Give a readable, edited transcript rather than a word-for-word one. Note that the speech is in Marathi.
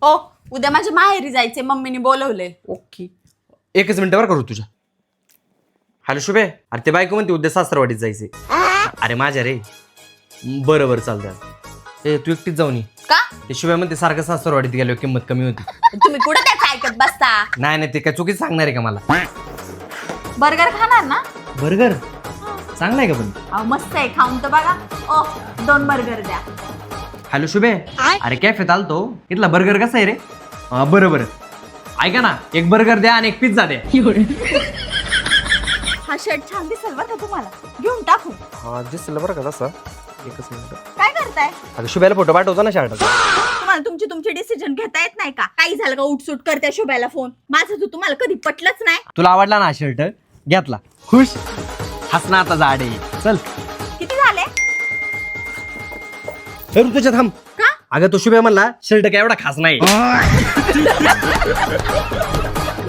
ओ उद्या माझ्या माहेरी जायचे, मम्मीने बोलवले. ओके, एकच मिनिटावर करू तुझ्या. हॅलो शुभे, अरे ते बायको म्हणते उद्या सासरवाडीत जायचे. अरे माझ्या रे. बरं बरं चालतं. ए तू एकटीच जाऊन ये. का? ते शुभे म्हणते सारखं सासरवाडीत गेलो किंमत कमी होती. तुम्ही कुठे त्याचं ऐकत बसता? नाही नाही, ते काय चुकीच सांगणार आहे का मला? बर्गर खाणार ना? बर्गर चांगला आहे का पण? अहो मस्त आहे, खाऊन तर बघा. ओ 2 बर्गर द्या. हॅलो शुभे, अरे कॅफेत आलतो, इथला बर्गर कसा आहे रे? बरं बरं, ऐका ना, एक बर्गर द्या आणि एक पिझ्झा द्या. हा शर्ट छान दिसेल बरं का तुम्हाला, घेऊन टाकू. हा दिसलं बरं का तसा. एकच मिनिट. काय करताय? अगं शुभ्याला फोटो पाठवतो ना शर्टाचा. तुम्हाला तुमचे डिसिजन घेता येत नाही का? काही झालं का उठसूट करते शुभ्याला फोन? माझं तू तुम्हाला कधी पटलंच नाही. तुला आवडला ना शर्ट? घेतला, खुश? हसना आता जाडे. चल. किती झाले? तुझ्या थांब. का? अगं तो शुभ्या म्हणला शर्ट काय एवढा खास नाही.